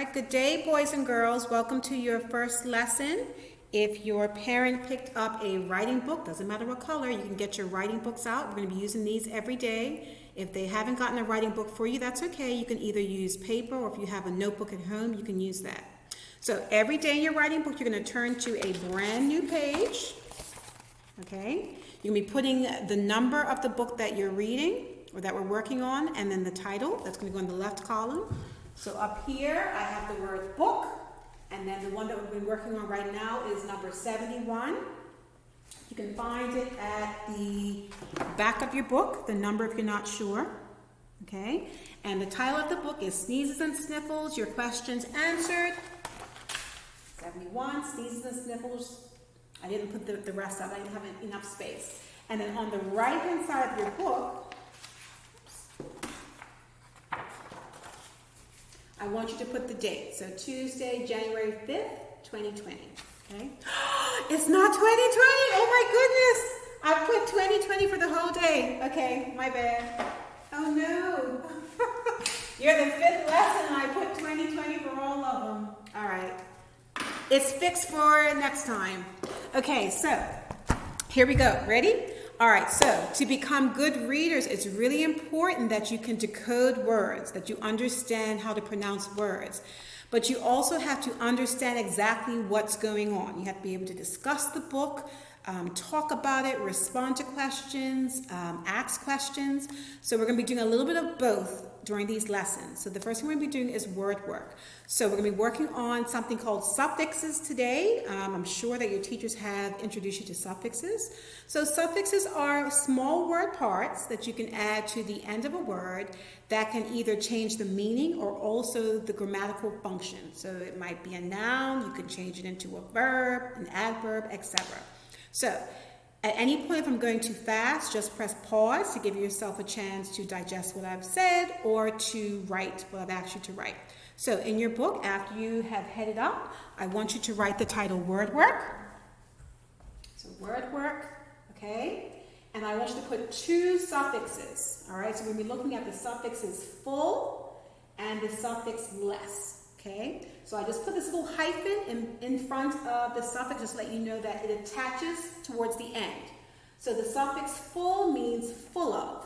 right, good day, boys and girls. Welcome to your first lesson. If your parent picked up a writing book, doesn't matter what color, you can get your writing books out. We're going to be using these every day. If they haven't gotten a writing book for you, that's okay. You can either use paper, or if you have a notebook at home, you can use that. So every day in your writing book, you're going to turn to a brand new page. Okay? You're going to be putting the number of the book that you're reading or that we're working on, and then the title. That's going to go in the left column. So up here, I have the word book, and then the one that we've been working on right now is number 71. You can find it at the back of your book, the number if you're not sure. Okay? And the title of the book is Sneezes and Sniffles, Your Questions Answered. 71, Sneezes and Sniffles. I didn't put the rest up, I didn't have enough space. And then on the right-hand side of your book, I want you to put the date. So Tuesday, January 5th, 2020. Okay? It's not 2020! Oh my goodness! I put 2020 for the whole day. Okay, my bad. Oh no! You're the fifth lesson and I put 2020 for all of them. Alright. It's fixed for next time. Okay, so here we go. Ready? Alright, so to become good readers, it's really important that you can decode words, that you understand how to pronounce words. But you also have to understand exactly what's going on. You have to be able to discuss the book, talk about it, respond to questions, ask questions. So we're going to be doing a little bit of both during these lessons. So the first thing we're going to be doing is word work. So we're going to be working on something called suffixes today. I'm sure that your teachers have introduced you to suffixes. So suffixes are small word parts that you can add to the end of a word that can either change the meaning or also the grammatical function. So it might be a noun, you can change it into a verb, an adverb, etc. So at any point, if I'm going too fast, just press pause to give yourself a chance to digest what I've said or to write what I've asked you to write. So in your book, after you have headed up, I want you to write the title word work. So word work, okay? And I want you to put two suffixes, all right? So we're going to be looking at the suffixes full and the suffix less, okay? So I just put this little hyphen in front of the suffix just to let you know that it attaches towards the end. So the suffix full means full of,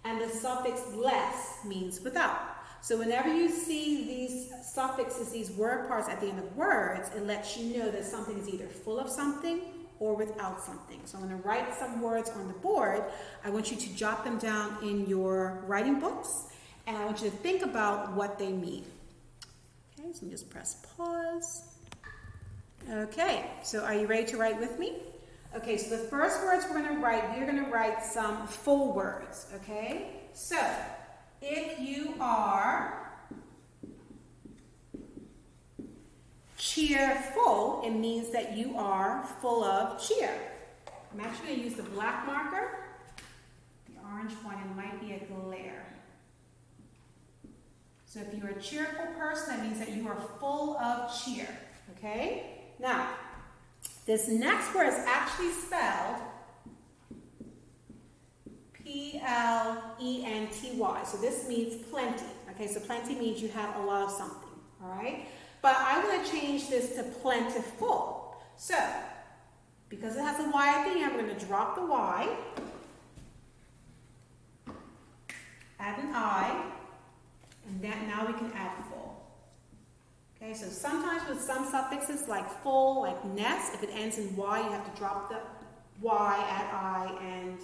and the suffix less means without. So whenever you see these suffixes, these word parts at the end of words, it lets you know that something is either full of something or without something. So I'm going to write some words on the board. I want you to jot them down in your writing books, and I want you to think about what they mean. Okay, so just press pause. Okay, so are you ready to write with me? Okay, so the first words we're going to write some full words, okay? So, if you are cheerful, it means that you are full of cheer. I'm actually going to use the black marker. The orange one, it might be a glare. So if you're a cheerful person, that means that you are full of cheer, okay? Now, this next word is actually spelled P-L-E-N-T-Y. So this means plenty, okay? So plenty means you have a lot of something, all right? But I want to change this to plentiful. So, because it has a Y at the end, we're going to drop the Y, add an I, and then now we can add full. Okay, so sometimes with some suffixes like full, like nest, if it ends in Y, you have to drop the Y, add I, and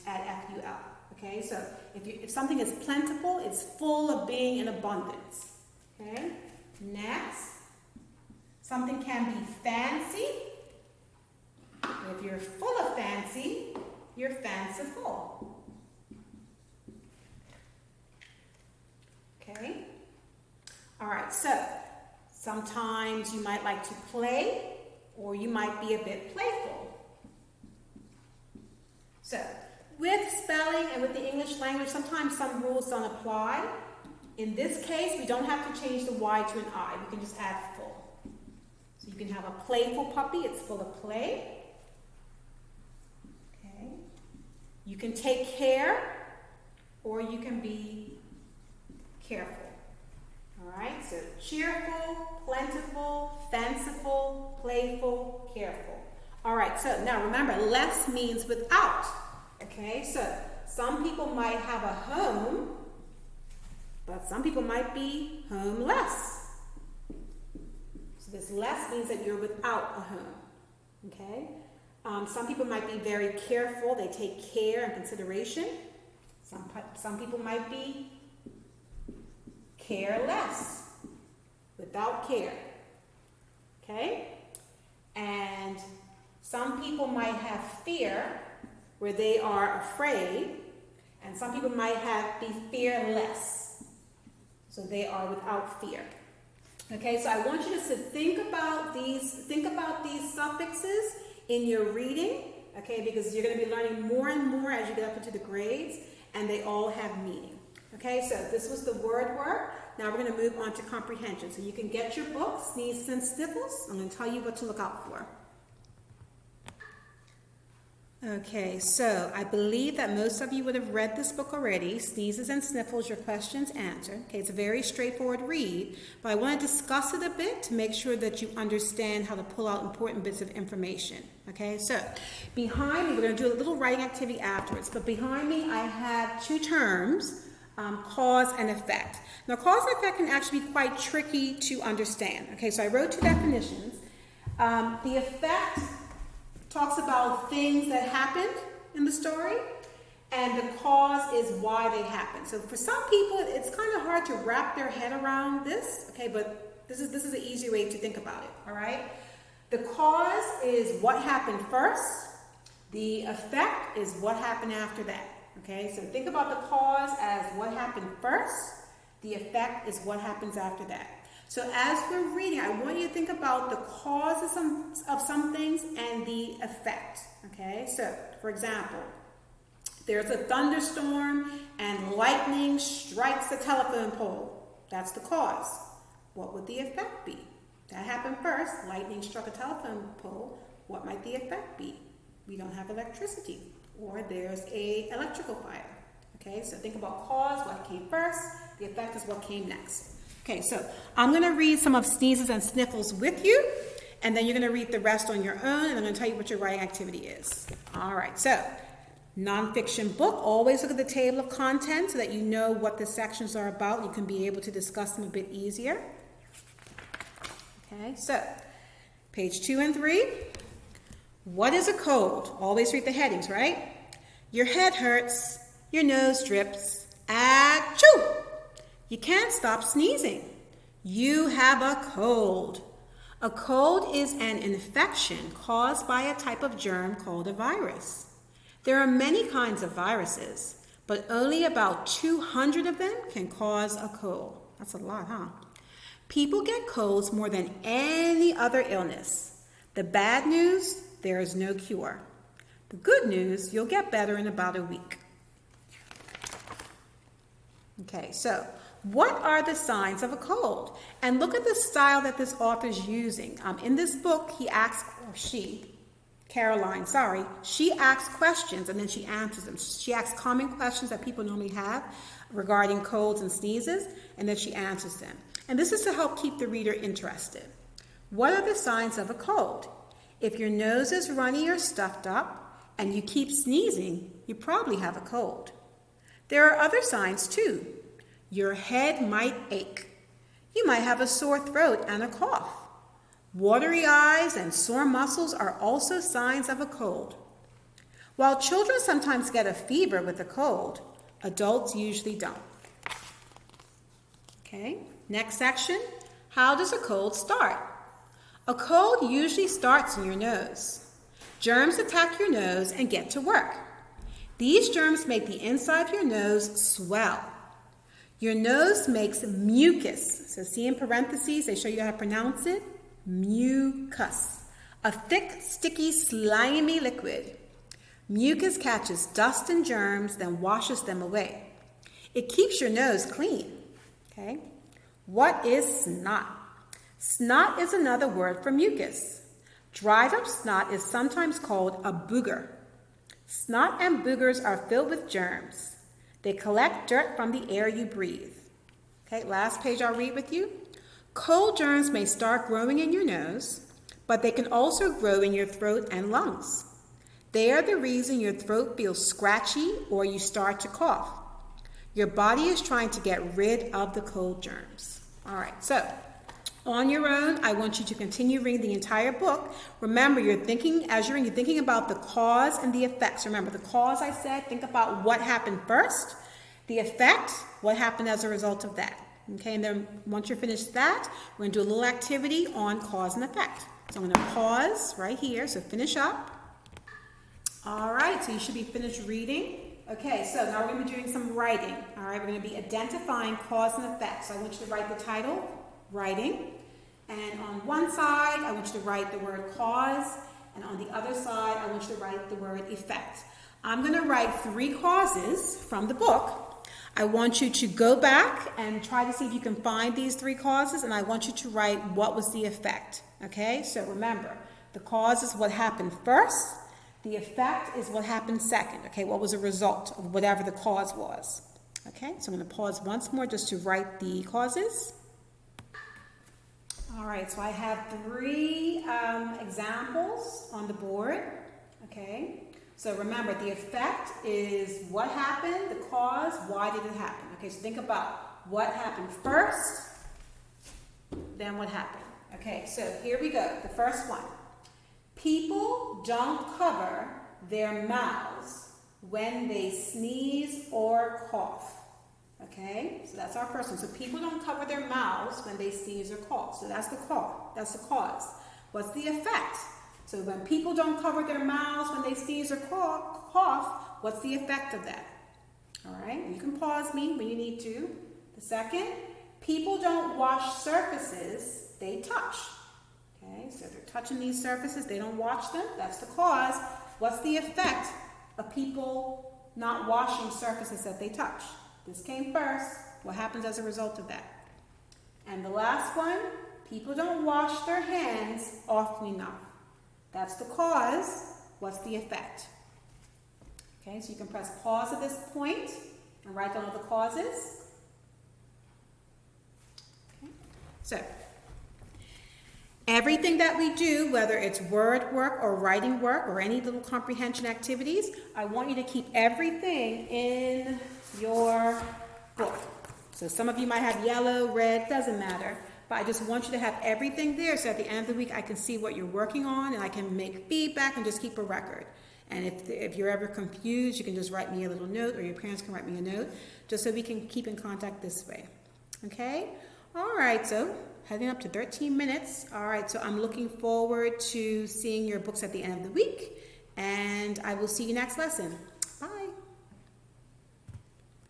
add FUL. Okay, so if something is plentiful, it's full of being in abundance. Okay, next, something can be fancy. If you're full of fancy, you're fanciful. Okay? All right, so sometimes you might like to play or you might be a bit playful. So, with spelling and with the English language, sometimes some rules don't apply. In this case, we don't have to change the Y to an I. We can just add full. So you can have a playful puppy. It's full of play. Okay. You can take care or you can be careful. All right, So cheerful, plentiful, fanciful, playful, careful. All right, so now remember, less means without. Okay, so some people might have a home, but some people might be homeless. So this less means that you're without a home. Okay, some people might be very careful. They take care and consideration. Some people might be careless, without care. Okay, and some people might have fear, where they are afraid, and some people might be fearless, so they are without fear. Okay, so I want you to think about these suffixes in your reading, okay, because you're going to be learning more and more as you get up into the grades, and they all have meaning. Okay, so this was the word work. Now we're going to move on to comprehension. So you can get your book, Sneezes and Sniffles. I'm going to tell you what to look out for. Okay, so I believe that most of you would have read this book already, Sneezes and Sniffles, Your Questions Answered. Okay, it's a very straightforward read, but I want to discuss it a bit to make sure that you understand how to pull out important bits of information. Okay, so behind me, we're going to do a little writing activity afterwards, but behind me I have two terms, cause and effect. Now, cause and effect can actually be quite tricky to understand. Okay, so I wrote two definitions. The effect talks about things that happened in the story, and the cause is why they happened. So for some people, it's kind of hard to wrap their head around this, okay, but this is an easy way to think about it, all right? The cause is what happened first. The effect is what happened after that, okay? So think about the cause as what happened first. The effect is what happens after that. So as we're reading, I want you to think about the cause of some things and the effect, okay? So, for example, there's a thunderstorm and lightning strikes the telephone pole. That's the cause. What would the effect be? That happened first. Lightning struck a telephone pole. What might the effect be? We don't have electricity, or there's an electrical fire, okay? So think about cause, what came first. The effect is what came next. Okay, so I'm going to read some of Sneezes and Sniffles with you, and then you're going to read the rest on your own, and I'm going to tell you what your writing activity is. All right, so nonfiction book. Always look at the table of contents so that you know what the sections are about. You can be able to discuss them a bit easier. Okay, so page 2 and 3. What is a cold? Always read the headings, right? Your head hurts. Your nose drips. Achoo! You can't stop sneezing. You have a cold. A cold is an infection caused by a type of germ called a virus. There are many kinds of viruses, but only about 200 of them can cause a cold. That's a lot, huh? People get colds more than any other illness. The bad news, there is no cure. The good news, you'll get better in about a week. Okay, so what are the signs of a cold? And look at the style that this author is using. In this book, he asks, or she asks questions and then she answers them. She asks common questions that people normally have regarding colds and sneezes, and then she answers them. And this is to help keep the reader interested. What are the signs of a cold? If your nose is runny or stuffed up and you keep sneezing, you probably have a cold. There are other signs too. Your head might ache. You might have a sore throat and a cough. Watery eyes and sore muscles are also signs of a cold. While children sometimes get a fever with a cold, adults usually don't. Okay, next section. How does a cold start? A cold usually starts in your nose. Germs attack your nose and get to work. These germs make the inside of your nose swell. Your nose makes mucus. So see in parentheses, they show you how to pronounce it. Mucus. A thick, sticky, slimy liquid. Mucus catches dust and germs, then washes them away. It keeps your nose clean. Okay? What is snot? Snot is another word for mucus. Dried up snot is sometimes called a booger. Snot and boogers are filled with germs. They collect dirt from the air you breathe. Okay, last page I'll read with you. Cold germs may start growing in your nose, but they can also grow in your throat and lungs. They are the reason your throat feels scratchy or you start to cough. Your body is trying to get rid of the cold germs. All right, so on your own, I want you to continue reading the entire book. Remember, you're thinking about the cause and the effects. Remember, the cause I said, think about what happened first. The effect, what happened as a result of that. Okay, and then once you're finished that, we're going to do a little activity on cause and effect. So I'm going to pause right here, so finish up. All right, so you should be finished reading. Okay, so now we're going to be doing some writing. All right, we're going to be identifying cause and effect. So I want you to write the title, writing. And on one side, I want you to write the word cause. And on the other side, I want you to write the word effect. I'm going to write 3 causes from the book. I want you to go back and try to see if you can find these 3 causes. And I want you to write what was the effect. Okay, so remember, the cause is what happened first. The effect is what happened second. Okay, what was the result of whatever the cause was. Okay, so I'm going to pause once more just to write the causes. All right, so I have 3 examples on the board. Okay, so remember, the effect is what happened, the cause, why did it happen? Okay, so think about what happened first, then what happened. Okay, so here we go. The first one. People don't cover their mouths when they sneeze or cough. Okay, so that's our first one. So people don't cover their mouths when they sneeze or cough. So that's the cause. That's the cause. What's the effect? So when people don't cover their mouths when they sneeze or cough, what's the effect of that? All right, you can pause me when you need to. The second, people don't wash surfaces they touch. Okay, so they're touching these surfaces, they don't wash them, that's the cause. What's the effect of people not washing surfaces that they touch? This came first. What happens as a result of that? And the last one, people don't wash their hands often enough. That's the cause. What's the effect? Okay, so you can press pause at this point and write down all the causes. Okay, so everything that we do, whether it's word work or writing work or any little comprehension activities, I want you to keep everything in your book. So some of you might have yellow, red, doesn't matter. But I just want you to have everything there so at the end of the week I can see what you're working on and I can make feedback and just keep a record. And if you're ever confused, you can just write me a little note or your parents can write me a note just so we can keep in contact this way. Okay? All right, so heading up to 13 minutes. All right, so I'm looking forward to seeing your books at the end of the week, and I will see you next lesson.